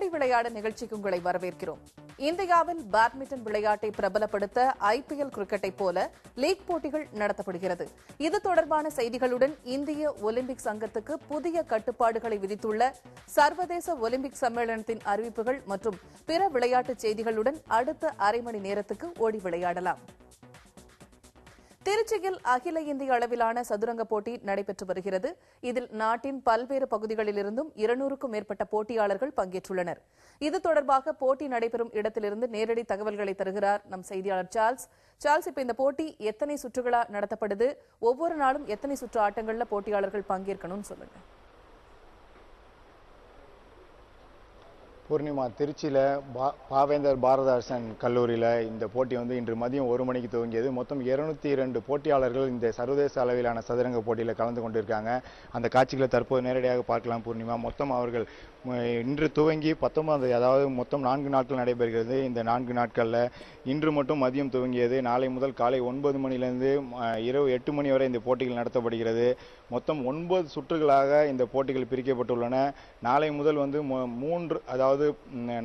ஓடி விளையாட நிகழ்ச்சிக்கு உங்களை வரவேற்கிறோம். இந்தியாவில் பேட்மிண்டன் விளையாட்டை பிரபலப்படுத்த IPL கிரிக்கெட்டை போல லீக் போட்டிகள் நடத்தப்படுகிறது. இது தொடர்பான செய்திகளுடன் இந்திய ஒலிம்பிக் சங்கத்துக்கு புதிய கட்டுப்பாடுகளை விதித்துள்ள சர்வதேச ஒலிம்பிக் சம்மேளனத்தின் அறிவிப்புகள் மற்றும் பிற விளையாட்டுச் செய்திகளுடன் அடுத்த அரை மணி நேரத்துக்கு ஓடி விளையாடலாம். திருச்சியில் அகில இந்திய அளவிலான சதுரங்க போட்டி நடைபெற்று வருகிறது. இதில் நாட்டின் பல்வேறு பகுதிகளிலிருந்தும் 200க்கும் மேற்பட்ட போட்டியாளர்கள் பங்கேற்றுள்ளனர். இது தொடர்பாக போட்டி நடைபெறும் இடத்திலிருந்து நேரடி தகவல்களை தருகிறார் நம் செய்தியாளர் சார்ல்ஸ். இப்ப இந்த போட்டி எத்தனை சுற்றுகளா நடத்தப்படுது? ஒவ்வொரு நாளும் எத்தனை சுற்று ஆட்டங்கள்ல போட்டியாளர்கள் பங்கேற்கணும்னு சொல்லுங்க. பூர்ணிமா, திருச்சியில் பாவேந்தர் பாரதிதாசன் கல்லூரியில் இந்த போட்டி இன்று மதியம் 1 மணிக்கு துவங்கியது. மொத்தம் 202 போட்டியாளர்கள் இந்த சர்வதேச அளவிலான சதுரங்க போட்டியில் கலந்து கொண்டிருக்காங்க. அந்த காட்சிகளை தற்போது நேரடியாக பார்க்கலாம். பூர்ணிமா, மொத்தம் அவர்கள் இன்று துவங்கி 19, அதாவது மொத்தம் 4 நாட்கள் நடைபெறுகிறது. இந்த 4 நாட்களில் இன்று மட்டும் மதியம் துவங்கியது. நாளை முதல் காலை 9 மணியிலிருந்து இரவு 8 மணி வரை இந்த போட்டிகள் நடத்தப்படுகிறது. மொத்தம் 9 சுற்றுகளாக இந்த போட்டிகள் பிரிக்கப்பட்டுள்ளன. நாளை முதல் 3, அதாவது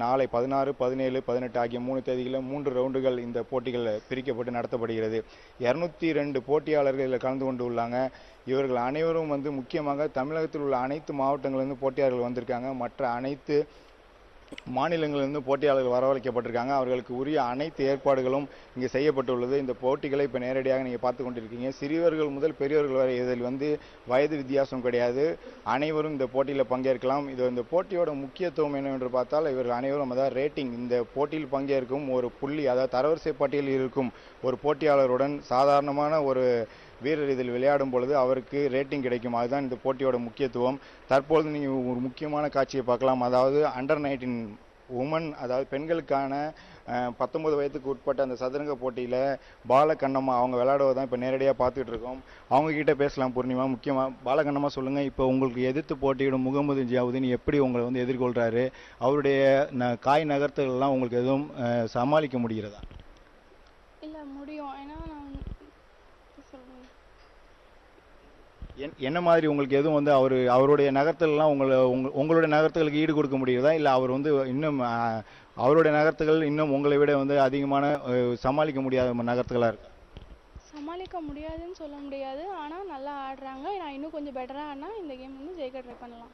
நாளை 16, 17, 18 ஆகிய 3 தேதிகளில் 3 ரவுண்டுகள் இந்த போட்டிகள் பிரிக்கப்பட்டு நடத்தப்படுகிறது. 202 போட்டியாளர்கள் இதில் கலந்து கொண்டு உள்ளாங்க. இவர்கள் அனைவரும் முக்கியமாக தமிழகத்தில் உள்ள அனைத்து மாவட்டங்களிலிருந்து போட்டியாளர்கள் வந்திருக்காங்க. மற்ற அனைத்து மாநிலங்களிலிருந்து போட்டியாளர்கள் வரவழைக்கப்பட்டிருக்காங்க. அவர்களுக்கு உரிய அனைத்து ஏற்பாடுகளும் இங்கே செய்யப்பட்டுள்ளது. இந்த போட்டிகளை இப்போ நேரடியாக நீங்கள் பார்த்து கொண்டிருக்கீங்க. சிறியவர்கள் முதல் பெரியவர்கள் வரை இதில் வயது வித்தியாசம் கிடையாது. அனைவரும் இந்த போட்டியில் பங்கேற்கலாம். இந்த போட்டியோட முக்கியத்துவம் என்னவென்று பார்த்தால், இவர்கள் அனைவரும் அதாவது ரேட்டிங், இந்த போட்டியில் பங்கேற்கும் ஒரு புள்ளி, அதாவது தரவரிசை பட்டியலில் இருக்கும் ஒரு போட்டியாளருடன் சாதாரணமான ஒரு வீரர் இதில் விளையாடும் பொழுது அவருக்கு ரேட்டிங் கிடைக்கும். அதுதான் இந்த போட்டியோட முக்கியத்துவம். தற்பொழுது நீங்கள் ஒரு முக்கியமான காட்சியை பார்க்கலாம். அதாவது அண்டர் 19 உமன், அதாவது பெண்களுக்கான 19 வயதுக்கு உட்பட்ட அந்த சதுரங்க போட்டியில் பாலகண்ணம்மா அவங்க விளையாடுவதான் இப்போ நேரடியாக பார்த்துட்டு இருக்கோம். அவங்க கிட்ட பேசலாம். பூர்ணிமா, முக்கியமாக பாலகண்ணம்மா சொல்லுங்கள், இப்போ உங்களுக்கு எதிர்த்து போட்டியிடும் முகமது ஜியாவுதீன் எப்படி உங்களை எதிர்கொள்கிறாரு? அவருடைய காய் நகர்த்தலாம் உங்களுக்கு எதுவும் சமாளிக்க முடிகிறதா? இல்லை, முடியும். ஏன்னா என்ன மாதிரி உங்களுக்கு எதுவும் அவருடைய நகர்த்தலாம் உங்களுடைய நகர்த்துகளுக்கு ஈடு கொடுக்க முடியுதா? இல்லை அவர் இன்னும் அவருடைய நகர்த்துகள் இன்னும் உங்களை விட அதிகமான சமாளிக்க முடியாத நகர்த்துகளா இருக்கு? சமாளிக்க முடியாதுன்னு சொல்ல முடியாது. ஆனால் நல்லா ஆடுறாங்க. நான் இன்னும் கொஞ்சம் பெட்டராக ஆடினா இந்த கேம் ஜெயிக்க ட்ரை பண்ணலாம்.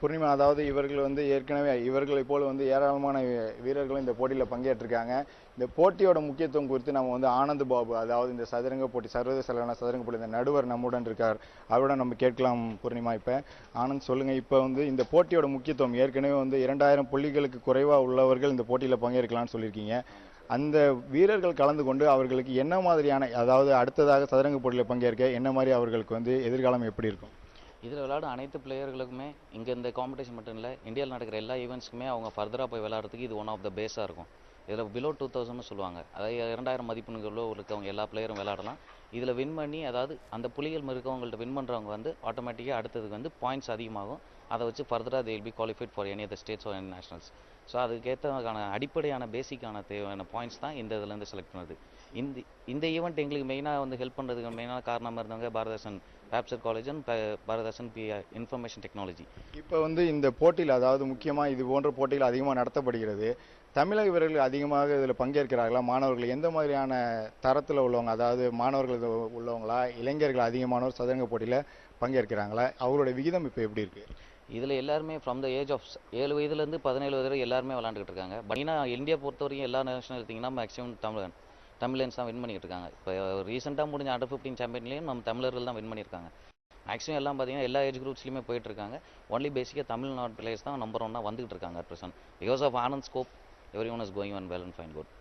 பூர்ணிமா, அதாவது இவர்கள் ஏற்கனவே இவர்களை போல ஏராளமான வீரர்களும் இந்த போட்டியில் பங்கேற்றிருக்காங்க. இந்த போட்டியோட முக்கியத்துவம் குறித்து நம்ம ஆனந்த் பாபு, அதாவது இந்த சதுரங்க போட்டி, சர்வதேச அளவிலான சதுரங்க போட்டி இந்த நடுவர் நம்முடன் இருக்கார். அவருடன் நம்ம கேட்கலாம். பூர்ணிமா, இப்போ ஆனந்த் சொல்லுங்க, இப்போ இந்த போட்டியோட முக்கியத்துவம், ஏற்கனவே 2000 புள்ளிகளுக்கு குறைவாக உள்ளவர்கள் இந்த போட்டியில் பங்கேற்கலாம்னு சொல்லியிருக்கீங்க. அந்த வீரர்கள் கலந்து கொண்டு அவர்களுக்கு என்ன மாதிரியான, அதாவது அடுத்ததாக சதுரங்க போட்டியில் பங்கேற்க என்ன மாதிரி அவர்களுக்கு எதிர்காலம் எப்படி இருக்கும்? இதில் விளையாடும் அனைத்து பிளேயர்களுக்குமே இங்கே இந்த காம்படிஷன் மட்டும் இல்லை, இந்தியாவில் நடக்கிற எல்லா ஈவெண்ட்ஸுக்குமே அவங்க ஃபர்தராக போய் விளையாடுறதுக்கு இது ஒன் ஆஃப் த பேஸாக இருக்கும். இதில் பிலோ 2000 சொல்லுவாங்க, அதாவது 2000 மதிப்பெண்களோ இருக்கவங்க எல்லா பிளேயரும் விளையாடலாம். இதில் வின் பண்ணி, அதாவது அந்த புள்ளிகள் இருக்கவங்கள்ட்ட வின் பண்ணுறவங்க ஆட்டோமேட்டிக்காக அடுத்ததுக்கு பாயிண்ட்ஸ் அதிகமாகும். அதை வச்சு ஃபர்தராக they will be qualified for any other states or nationals. So அதுக்கேற்றக்கான அடிப்படையான பேசிக்கான தேவையான பாயிண்ட்ஸ் தான் இந்த இதுலேருந்து செலக்ட் பண்ணுறது. இந்த ஈவெண்ட் எங்களுக்கு மெயினாக ஹெல்ப் பண்ணுறதுக்கு மெயினான காரணமாக இருந்தவங்க பாரதிதாசன் வேப்சர் college and Bharathidasan information technology. இப்போ இந்த போட்டியில், அதாவது முக்கியமாக இது போன்ற போட்டிகள் அதிகமாக நடத்தப்படுகிறது. தமிழக வீரர்கள் அதிகமாக இதில் பங்கேற்கிறார்களா? மாணவர்கள் எந்த மாதிரியான தரத்தில் உள்ளவங்க, அதாவது மாணவர்கள் உள்ளவங்களா, இளைஞர்கள் அதிகமானவர் சதுரங்க போட்டியில் பங்கேற்கிறாங்களா? அவருடைய விகிதம் இப்போ எப்படி இருக்குது? இதில் எல்லாருமே ஃப்ரம் த ஏஜ் ஆஃப் 7 வயதுலேருந்து 17 வயது வரை எல்லாருமே விளாண்டுக்கிட்டு இருக்காங்க. பட் ஏன்னா இந்தியா பொறுத்த வரைக்கும் எல்லா நேஷனல் எடுத்திங்கன்னா மேக்ஸிமம் தமிழன்ஸ் தான் வின் பண்ணிக்கிட்டு இருக்காங்க. இப்போ ரீசெண்டாக முடிஞ்ச அண்டர் 15 சாம்பியன்லேயும் நம்ம தமிழர்கள் தான் வின் பண்ணியிருக்காங்க. மேக்ஸிமம் எல்லாம் பார்த்தீங்கன்னா எல்லா ஏஜ் குரூப்ஸ்லையுமே போயிட்டு இருக்காங்க. ஒன்லி பேசிக்காக தமிழ்நாடு பிளேயர்ஸ் தான் நம்பர் 1 வந்துகிட்டு இருக்காங்க at present. Because of Anand scope, every one is going on well and fine good.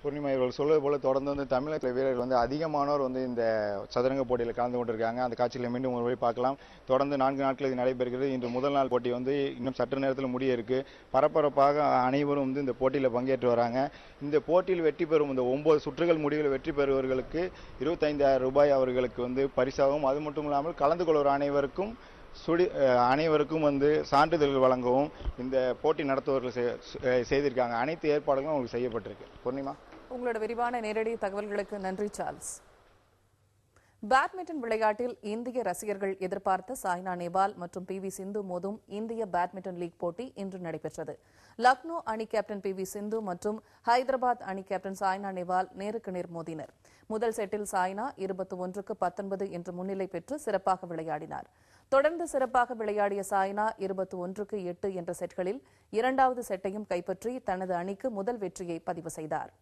Poornima, இவர்கள் சொல்வது போல தொடர்ந்து தமிழக வீரர்கள் அதிகமானோர் இந்த சதுரங்க போட்டியில் கலந்து கொண்டிருக்காங்க. அந்த காட்சிகளை மீண்டும் ஒரு முறை பார்க்கலாம். தொடர்ந்து 4 நாட்கள் இது நடைபெறுகிறது. இன்று முதல் நாள் போட்டி இன்னும் சற்று நேரத்தில் முடிய இருக்கு. பரபரப்பாக அனைவரும் இந்த போட்டியில் பங்கேற்று வராங்க. இந்த போட்டியில் வெற்றி பெறும் இந்த 9 சுற்றுகள் முடிவில் வெற்றி பெறுவர்களுக்கு 25,000 ரூபாய் அவர்களுக்கு பரிசாகவும், அது மட்டும் இல்லாமல் கலந்து கொள்வோர் அனைவருக்கும் சான்றிதழ்கள் வழங்கவும் இந்த போட்டி நடத்துவர்கள் செய்திருக்காங்க. அனைத்து ஏற்பாடுகளும் உங்களுக்கு செய்யப்பட்டிருக்கு. பூர்ணிமா, உங்களோட விரிவான நேரடி தகவல்களுக்கு நன்றி சார்ல்ஸ். பேட்மிண்டன் விளையாட்டில் இந்திய ரசிகர்கள் எதிர்பார்த்த சாய்னா நேவால் மற்றும் பி வி சிந்து மோதும் இந்திய பேட்மிண்டன் லீக் போட்டி இன்று நடைபெற்றது. லக்னோ அணி கேப்டன் பி வி சிந்து மற்றும் ஹைதராபாத் அணி கேப்டன் சாய்னா நேவால் நேருக்கு நேர் மோதினர். முதல் செட்டில் சாய்னா 21-19 என்ற முன்னிலை பெற்று சிறப்பாக விளையாடினார். தொடர்ந்து சிறப்பாக விளையாடிய சாய்னா 21-8 என்ற செட்களில் இரண்டாவது செட்டையும் கைப்பற்றி தனது அணிக்கு முதல் வெற்றியை பதிவு செய்தார்.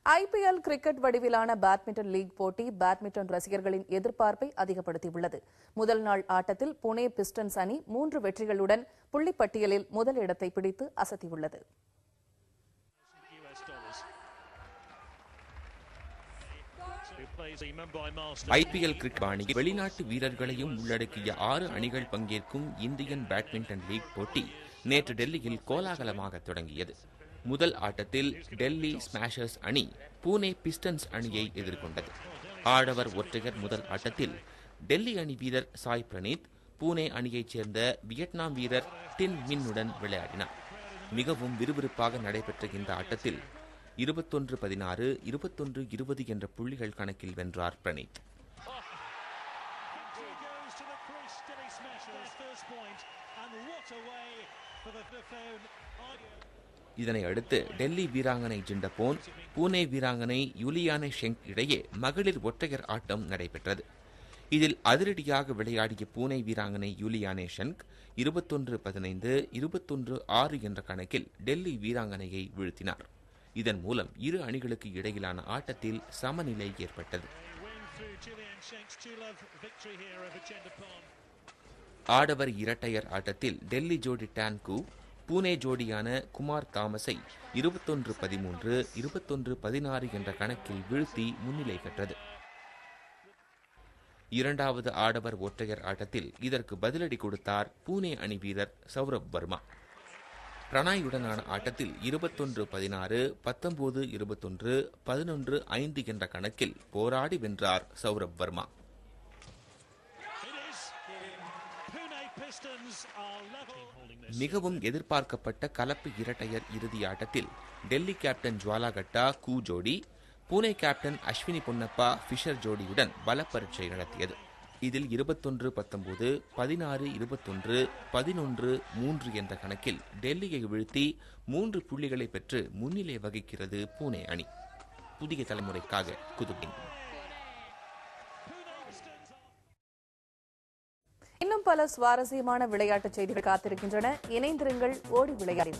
ஐபிஎல் கிரிக்கெட் வடிவிலான பேட்மிண்டன் லீக் போட்டி பேட்மிண்டன் ரசிகர்களின் எதிர்பார்ப்பை அதிகப்படுத்தியுள்ளது. முதல் நாள் ஆட்டத்தில் புனே பிஸ்டன்ஸ் அணி 3 வெற்றிகளுடன் புள்ளிப்பட்டியலில் முதல் இடத்தை பிடித்து அசத்தியுள்ளது. ஐபிஎல் கிரிக்கெட் அணியில் வெளிநாட்டு வீரர்களையும் உள்ளடக்கிய 6 அணிகள் பங்கேற்கும் இந்தியன் பேட்மிண்டன் லீக் போட்டி நேற்று டெல்லியில் கோலாகலமாக தொடங்கியது. முதல் ஆட்டத்தில் டெல்லி ஸ்மாஷர்ஸ் அணி புனே பிஸ்டன்ஸ் அணியை எதிர்கொண்டது. ஆடவர் ஒற்றையர் முதல் ஆட்டத்தில் டெல்லி அணி வீரர் சாய் பிரணீத் புனே அணியைச் சேர்ந்த வியட்நாம் வீரர் டின் மின்னுடன் விளையாடினார். மிகவும் விறுவிறுப்பாக நடைபெற்ற இந்த ஆட்டத்தில் 21-16, 21-20 என்ற புள்ளிகள் கணக்கில் வென்றார் பிரணீத். இதனை அடுத்து டெல்லி வீராங்கனை ஜிண்டபோன் புனே வீராங்கனை யூலியானே ஷெங்க் இடையே மகளிர் ஒற்றையர் ஆட்டம் நடைபெற்றது. இதில் அதிரடியாக விளையாடிய புனே வீராங்கனை யூலியானே ஷெங்க் 21-15, 21-6 என்ற கணக்கில் டெல்லி வீராங்கனையை வீழ்த்தினார். இதன் மூலம் இரு அணிகளுக்கு இடையிலான ஆட்டத்தில் சமநிலை ஏற்பட்டது. ஆடவர் இரட்டையர் ஆட்டத்தில் டெல்லி ஜோடி டான்கு புனே ஜோடியான குமார் தாமஸை 21-13, 21-16 என்ற கணக்கில் வீழ்த்தி முன்னிலை பெற்றது. இரண்டாவது ஆடவர் ஒற்றையர் ஆட்டத்தில் இதற்கு பதிலடி கொடுத்தார் புனே அணி வீரர் சௌரப் வர்மா. பிரணாயுடனான ஆட்டத்தில் 21-16, 19-21, 11-5 என்ற கணக்கில் போராடி வென்றார் சௌரப் வர்மா. மிகவும் எதிர்பார்க்கப்பட்ட கலப்பு இரட்டையர் இறுதி ஆட்டத்தில் டெல்லி கேப்டன் ஜுவாலா கட்டா கூ ஜோடி புனே கேப்டன் அஸ்வினி பொன்னப்பா ஃபிஷர் ஜோடியுடன் பல பரீட்சை நடத்தியது. இதில் 21-19, 16-21, 11-3 என்ற கணக்கில் டெல்லியை வீழ்த்தி 3 புள்ளிகளை பெற்று முன்னிலை வகிக்கிறது புனே அணி. புதிய தலைமுறைக்காக குதுப்பிங். இன்னும் பல சுவாரஸ்யமான விளையாட்டுச் செய்திகள் காத்திருக்கின்றன. இணைந்திருங்கள். ஓடி விளையாடி.